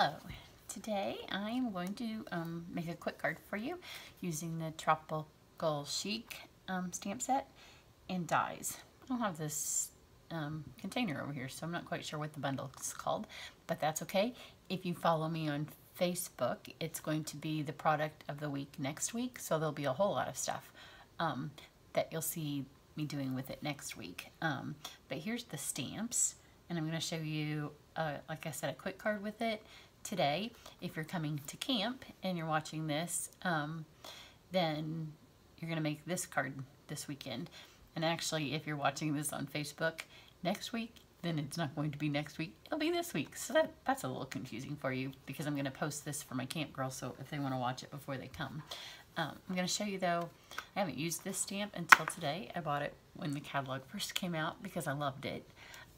Hello, today I am going to make a quick card for you using the Tropical Chic stamp set and dies. I don't have this container over here, so I'm not quite sure what the bundle is called, but that's okay. If you follow me on Facebook, it's going to be the product of the week next week, so there'll be a whole lot of stuff that you'll see me doing with it next week. But here's the stamps, and I'm going to show you, like I said, a quick card with it today. If you're coming to camp and you're watching this, then you're going to make this card this weekend. And actually, if you're watching this on Facebook next week, then it's not going to be next week, it'll be this week. So that's a little confusing for you because I'm going to post this for my camp girls, so if they want to watch it before they come. I'm going to show you though, I haven't used this stamp until today. I bought it when the catalog first came out because I loved it,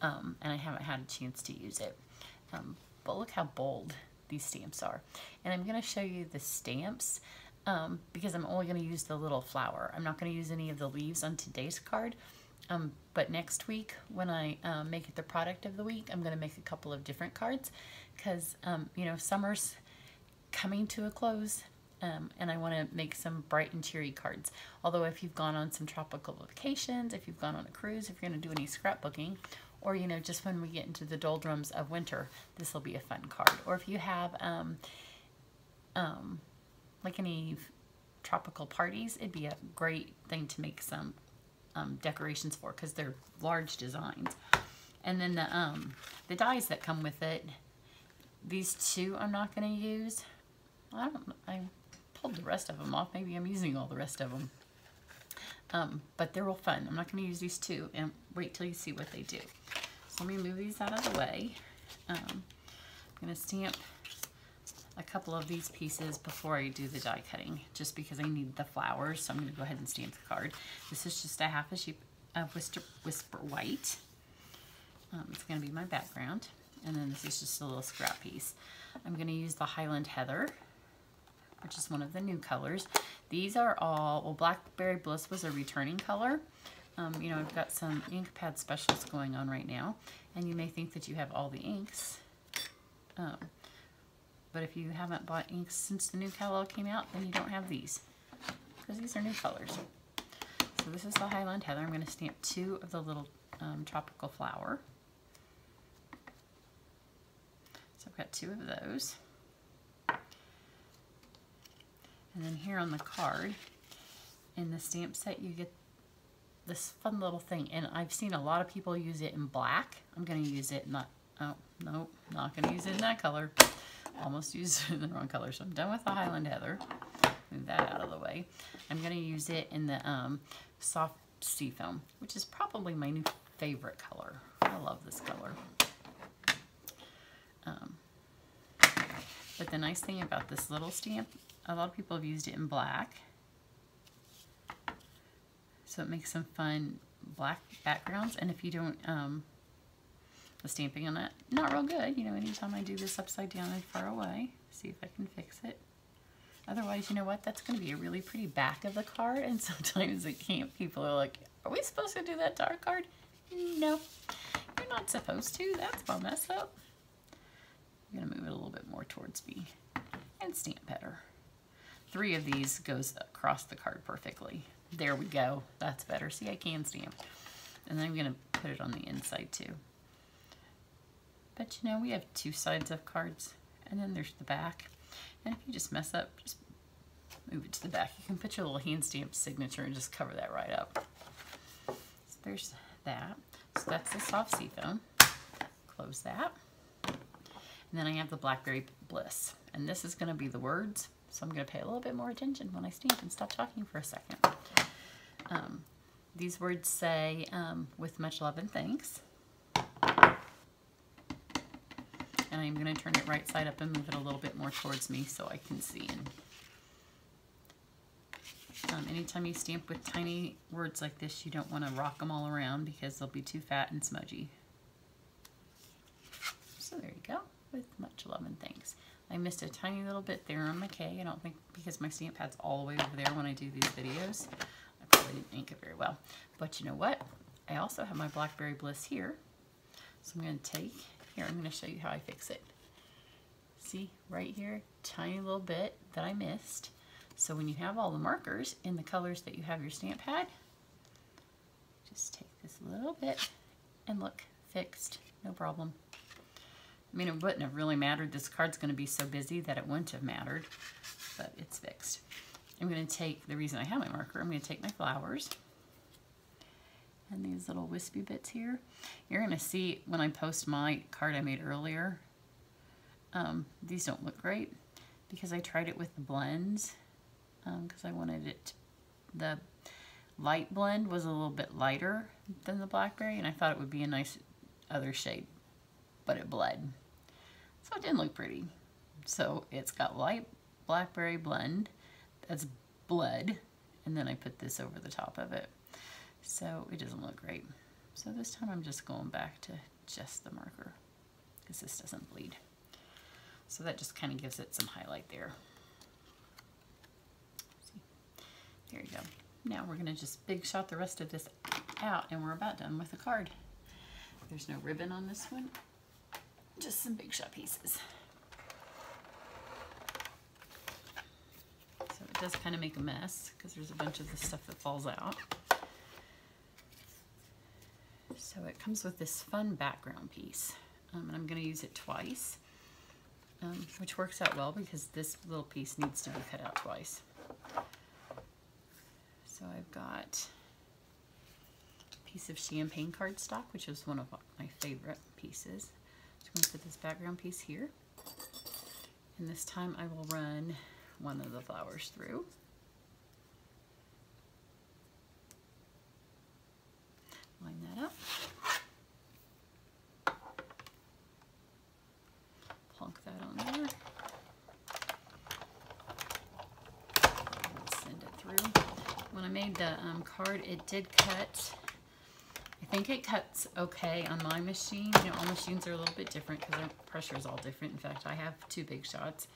and I haven't had a chance to use it. But look how bold these stamps are. And I'm going to show you the stamps because I'm only going to use the little flower. I'm not going to use any of the leaves on today's card. But next week, when I make it the product of the week, I'm going to make a couple of different cards because, you know, summer's coming to a close, and I want to make some bright and cheery cards. Although if you've gone on some tropical vacations, if you've gone on a cruise, if you're going to do any scrapbooking, or, you know, just when we get into the doldrums of winter, this will be a fun card. Or if you have, like any tropical parties, it'd be a great thing to make some decorations for because they're large designs. And then the dies that come with it, these two I'm not going to use. I pulled the rest of them off. Maybe I'm using all the rest of them. But they're real fun. I'm not going to use these two, and wait till you see what they do. So let me move these out of the way. I'm going to stamp a couple of these pieces before I do the die cutting, just because I need the flowers. So I'm going to go ahead and stamp the card. This is just a half a sheet of Whisper White. It's going to be my background. And then this is just a little scrap piece. I'm going to use the Highland Heather, which is one of the new colors. These are all, well, Blackberry Bliss was a returning color. You know, I've got some ink pad specials going on right now, and you may think that you have all the inks. But if you haven't bought inks since the new catalog came out, then you don't have these, because these are new colors. So this is the Highland Heather. I'm going to stamp two of the little tropical flower. So I've got two of those. And then here on the card, in the stamp set, you get this fun little thing. And I've seen a lot of people use it in black. I'm going to use it not, oh, no, not going to use it in that color. Almost used it in the wrong color. So I'm done with the Highland Heather. Move that out of the way. I'm going to use it in the soft seafoam, which is probably my new favorite color. I love this color. But the nice thing about this little stamp, a lot of people have used it in black. So it makes some fun black backgrounds. And if you don't, the stamping on that, not real good. You know, anytime I do this upside down and far away, see if I can fix it. Otherwise, you know what? That's going to be a really pretty back of the card. And sometimes at camp, people are like, are we supposed to do that to our card? No, you're not supposed to. That's my mess up. I'm going to move it a little bit more towards me and stamp better. 3 of these goes across the card perfectly. There we go. That's better. See, I can stamp. And then I'm going to put it on the inside too. But you know, we have 2 sides of cards, and then there's the back. And if you just mess up, just move it to the back. You can put your little hand stamp signature and just cover that right up. So there's that. So that's the soft seafoam. Close that. And then I have the Blackberry Bliss. And this is going to be the words. So I'm going to pay a little bit more attention when I stamp and stop talking for a second. These words say, with much love and thanks. And I'm going to turn it right side up and move it a little bit more towards me so I can see. And anytime you stamp with tiny words like this, you don't want to rock them all around because they'll be too fat and smudgy. So there you go, with much love and thanks. I missed a tiny little bit there on my K. I don't think, because my stamp pad's all the way over there when I do these videos. I probably didn't ink it very well. But you know what? I also have my Blackberry Bliss here. So I'm going to take, here, I'm going to show you how I fix it. See right here, tiny little bit that I missed. So when you have all the markers in the colors that you have your stamp pad, just take this little bit and look, fixed, no problem. I mean, it wouldn't have really mattered. This card's going to be so busy that it wouldn't have mattered, but it's fixed. I'm going to take, the reason I have my marker, I'm going to take my flowers and these little wispy bits here. You're going to see when I post my card I made earlier, these don't look great because I tried it with the blends because I wanted it, the light blend was a little bit lighter than the blackberry and I thought it would be a nice other shade, but it bled. So it didn't look pretty. So it's got light blackberry blend that's bled, and then I put this over the top of it. So it doesn't look great. So this time I'm just going back to just the marker because this doesn't bleed. So that just kind of gives it some highlight there. See? There you go. Now we're going to just big shot the rest of this out and we're about done with the card. There's no ribbon on this one, just some big shot pieces. So it does kind of make a mess because there's a bunch of the stuff that falls out. So it comes with this fun background piece, and I'm going to use it twice, which works out well because this little piece needs to be cut out twice. So I've got a piece of champagne cardstock, which is one of my favorite pieces. So I'm going to put this background piece here, and this time I will run one of the flowers through. Line that up. Plunk that on there. Send it through. When I made the card, it did cut. I think it cuts okay on my machine. You know, all machines are a little bit different because their pressure is all different. In fact, I have two big shots,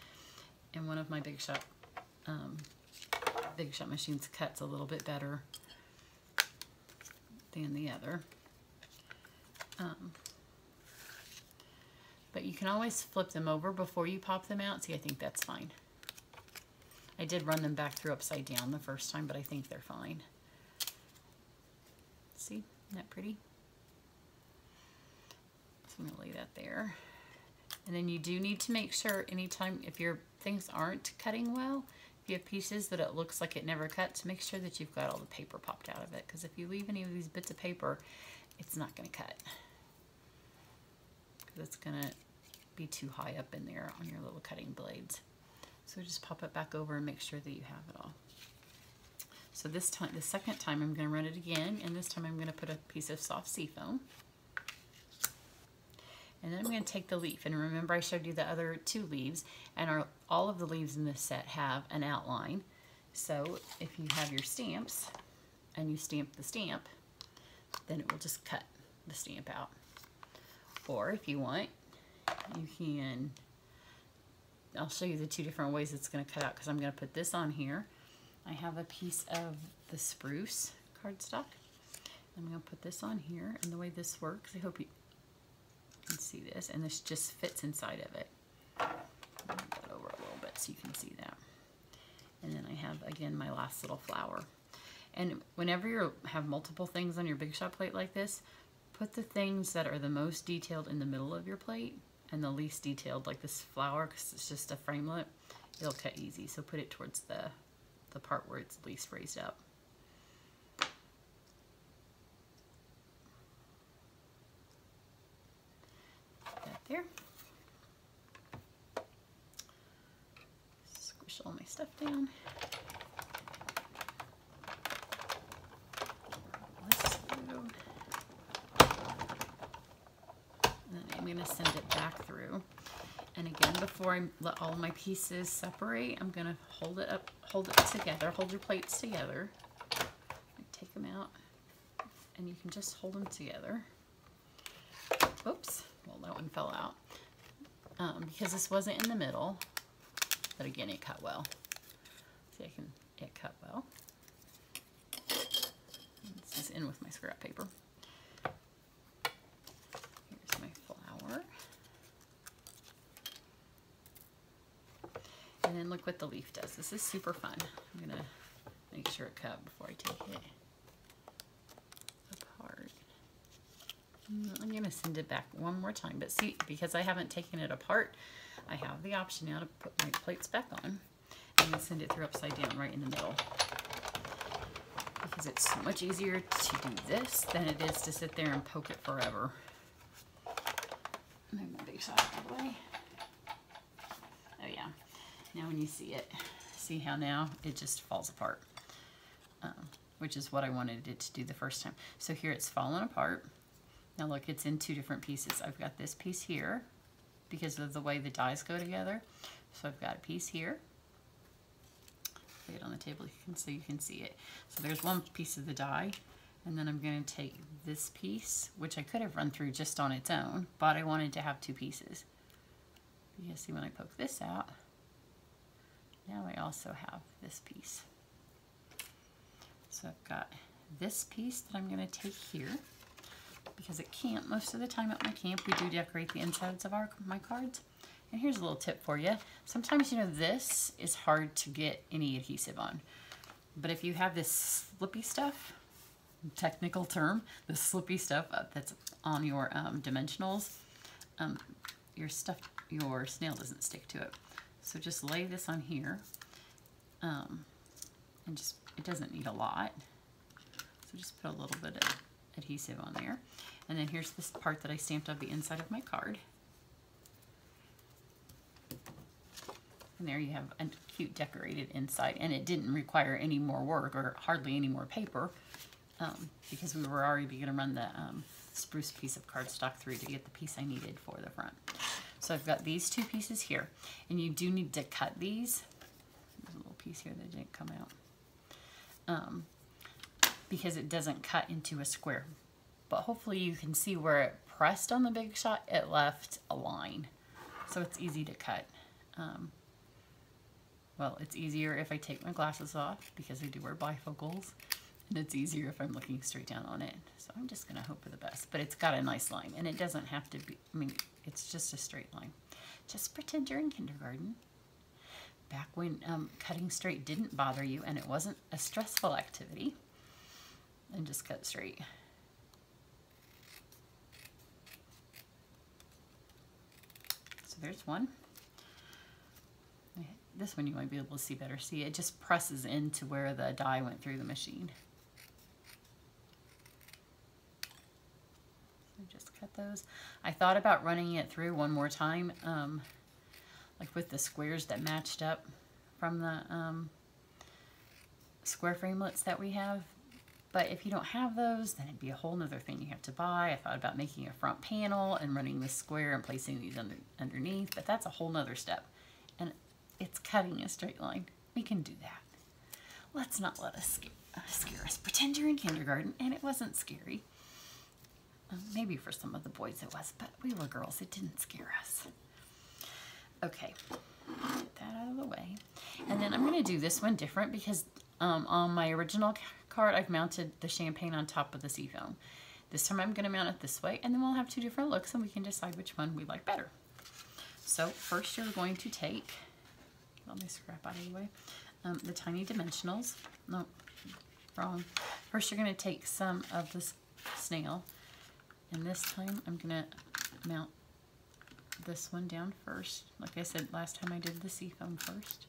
and one of my big shot machines cuts a little bit better than the other. But you can always flip them over before you pop them out. See, I think that's fine. I did run them back through upside down the first time, but I think they're fine. See, isn't that pretty? So I'm going to lay that there. And then you do need to make sure anytime, if your things aren't cutting well, if you have pieces that it looks like it never cuts, make sure that you've got all the paper popped out of it. Because if you leave any of these bits of paper, it's not going to cut. Because it's going to be too high up in there on your little cutting blades. So just pop it back over and make sure that you have it all. So this time, the second time, I'm going to run it again, and this time I'm going to put a piece of soft seafoam. And then I'm going to take the leaf, and remember I showed you the other two leaves, and all of the leaves in this set have an outline. So if you have your stamps, and you stamp the stamp, then it will just cut the stamp out. Or if you want, you can, I'll show you the two different ways it's going to cut out, because I'm going to put this on here. I have a piece of the spruce cardstock. I'm going to put this on here, and the way this works, I hope you can see this, and this just fits inside of it. I'll move that over a little bit so you can see that. And then I have, again, my last little flower. And whenever you have multiple things on your Big Shot plate like this, put the things that are the most detailed in the middle of your plate, and the least detailed, like this flower, because it's just a framelit, it'll cut easy. So put it towards the part where it's least raised up. Put that there. Squish all my stuff down. And then I'm going to send it back through. And again, before I let all my pieces separate, I'm going to hold it up, hold it together, hold your plates together. Take them out, and you can just hold them together. Oops, well that one fell out. Because this wasn't in the middle, but again, it cut well. See, it cut well. This is in with my scrap paper. Here's my flower. And then look what the leaf does. This is super fun. I'm gonna make sure it cut before I take it apart. I'm gonna send it back one more time, but see, because I haven't taken it apart, I have the option now to put my plates back on and send it through upside down right in the middle. Because it's so much easier to do this than it is to sit there and poke it forever. Move my big side out of the way. Oh yeah, now when you see it, see how now it just falls apart, which is what I wanted it to do the first time. So here it's fallen apart. Now look, it's in two different pieces. I've got this piece here because of the way the dies go together. So I've got a piece here. Lay it on the table so you can see it. So there's one piece of the die, and then I'm going to take this piece, which I could have run through just on its own, but I wanted to have two pieces. You see when I poke this out, now I also have this piece. So I've got this piece that I'm going to take here, because at camp, most of the time at my camp, we do decorate the insides of my cards. And here's a little tip for you. Sometimes, you know, this is hard to get any adhesive on. But if you have this slippy stuff, technical term, the slippy stuff that's on your dimensionals, your snail doesn't stick to it. So just lay this on here, and just, it doesn't need a lot. So just put a little bit of adhesive on there. And then here's this part that I stamped on the inside of my card. And there you have a cute decorated inside, and it didn't require any more work or hardly any more paper, because we were already going to run the spruce piece of cardstock through to get the piece I needed for the front. So I've got these two pieces here, and you do need to cut these. There's a little piece here that didn't come out, because it doesn't cut into a square. But hopefully you can see where it pressed on the big shot, it left a line. So it's easy to cut. Well, it's easier if I take my glasses off because I do wear bifocals, and it's easier if I'm looking straight down on it. So I'm just going to hope for the best. But it's got a nice line, and it doesn't have to be, I mean, it's just a straight line. Just pretend you're in kindergarten. Back when cutting straight didn't bother you and it wasn't a stressful activity, and just cut straight. So there's one. This one you might be able to see better. See, it just presses into where the die went through the machine. So just cut those. I thought about running it through one more time, like with the squares that matched up from the square framelits that we have. But if you don't have those, then it'd be a whole nother thing you have to buy. I thought about making a front panel and running this square and placing these underneath, but that's a whole nother step. And it's cutting a straight line. We can do that. Let's not let us scare us. Pretend you're in kindergarten, and it wasn't scary. Maybe for some of the boys it was, but we were girls. It didn't scare us. Okay, get that out of the way. And then I'm going to do this one different because on my original card, I've mounted the champagne on top of the seafoam. This time I'm going to mount it this way, and then we'll have two different looks, and we can decide which one we like better. So first you're going to take, let me scrap out of the way, the tiny dimensionals. No, wrong. First you're going to take some of this snail, and this time I'm going to mount this one down first. Like I said last time, I did the seafoam first.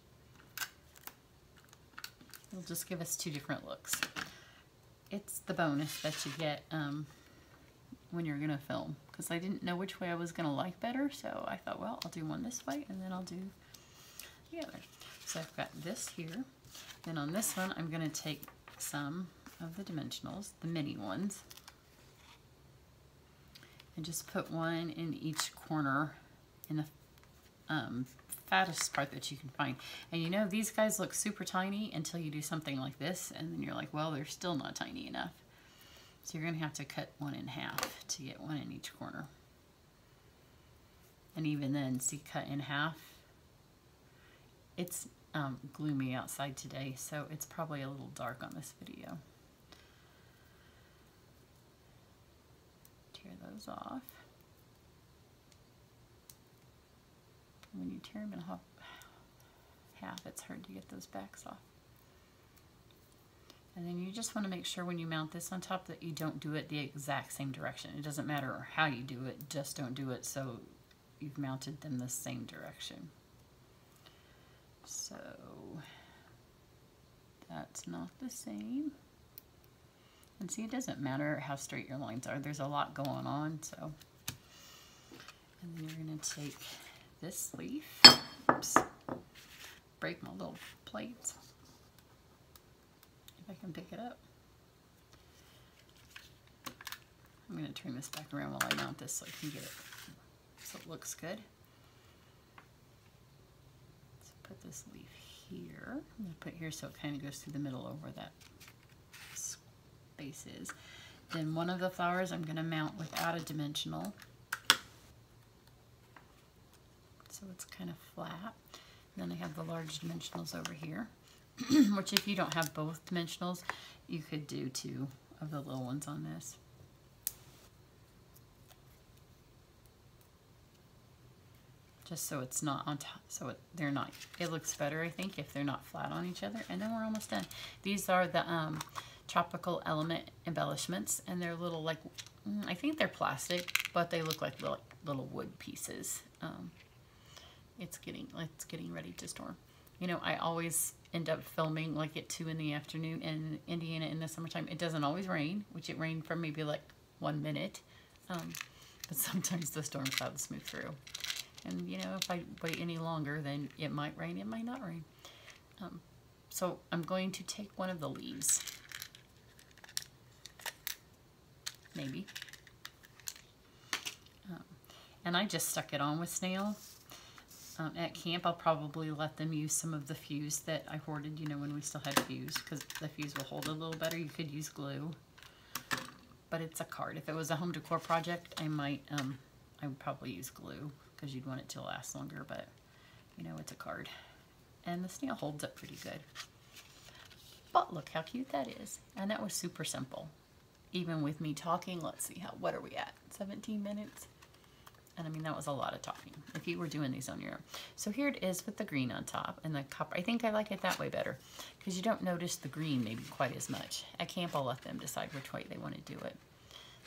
It'll just give us two different looks. It's the bonus that you get when you're going to film, because I didn't know which way I was going to like better, so I thought, well, I'll do one this way and then I'll do the other. So I've got this here. Then on this one, I'm going to take some of the dimensionals, the mini ones, and just put one in each corner in the fattest part that you can find. And you know, these guys look super tiny until you do something like this, and then you're like, well, they're still not tiny enough. So you're going to have to cut one in half to get one in each corner. And even then, see, cut in half. It's gloomy outside today, so it's probably a little dark on this video. Tear those off. When you tear them in half, half. It's hard to get those backs off. And then you just want to make sure when you mount this on top that you don't do it the exact same direction. It doesn't matter how you do it, just don't do it so you've mounted them the same direction. So that's not the same. And see, it doesn't matter how straight your lines are. There's a lot going on, so. And then you're going to take this leaf. Oops. Break my little plates. If I can pick it up. I'm going to turn this back around while I mount this so I can get it so it looks good. So put this leaf here. I'm going to put here so it kind of goes through the middle over that space is. Then one of the flowers I'm going to mount without a dimensional. So it's kind of flat. And then I have the large dimensionals over here, which if you don't have both dimensionals, you could do 2 of the little ones on this. Just so it's not on top, so they're not, it looks better, I think, if they're not flat on each other. And then we're almost done. These are the tropical element embellishments, and they're little, like, I think they're plastic, but they look like little wood pieces. It's getting ready to storm. You know, I always end up filming like at 2 in the afternoon in Indiana in the summertime. It doesn't always rain, which it rained for maybe like 1 minute, but sometimes the storm clouds move through. And you know, if I wait any longer, then it might rain, it might not rain. So I'm going to take one of the leaves, maybe, and I just stuck it on with snail. At camp, I'll probably let them use some of the fuse that I hoarded, you know, when we still had fuse, because the fuse will hold a little better. You could use glue, but it's a card. If it was a home decor project, I would probably use glue, because you'd want it to last longer, but you know, it's a card. And the snail holds up pretty good. But look how cute that is. And that was super simple. Even with me talking, let's see, what are we at? 17 minutes? And I mean, that was a lot of talking if you were doing these on your own. So here it is with the green on top and the copper. I think I like it that way better because you don't notice the green maybe quite as much. At camp, I'll let them decide which way they want to do it.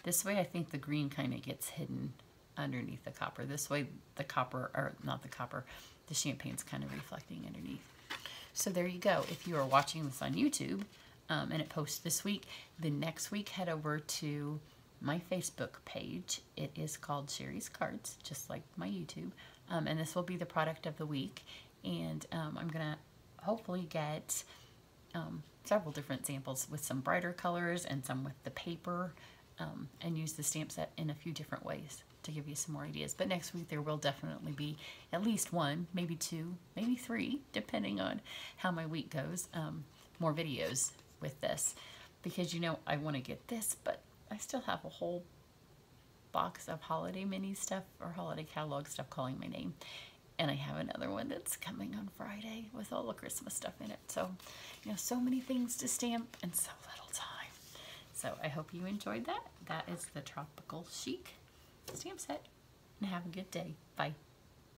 This way, I think the green kind of gets hidden underneath the copper. This way, the copper, or not the copper, the champagne's kind of reflecting underneath. So there you go. If you are watching this on YouTube and it posts this week, the next week head over to my Facebook page. It is called Sherry's Cards, just like my YouTube. And this will be the product of the week. And I'm going to hopefully get several different samples with some brighter colors and some with the paper, and use the stamp set in a few different ways to give you some more ideas. But next week there will definitely be at least 1, maybe 2, maybe 3, depending on how my week goes, more videos with this. Because, you know, I want to get this, but I still have a whole box of holiday mini stuff or holiday catalog stuff calling my name. And I have another one that's coming on Friday with all the Christmas stuff in it. So, you know, so many things to stamp and so little time. So I hope you enjoyed that. That is the Tropical Chic stamp set. And have a good day. Bye.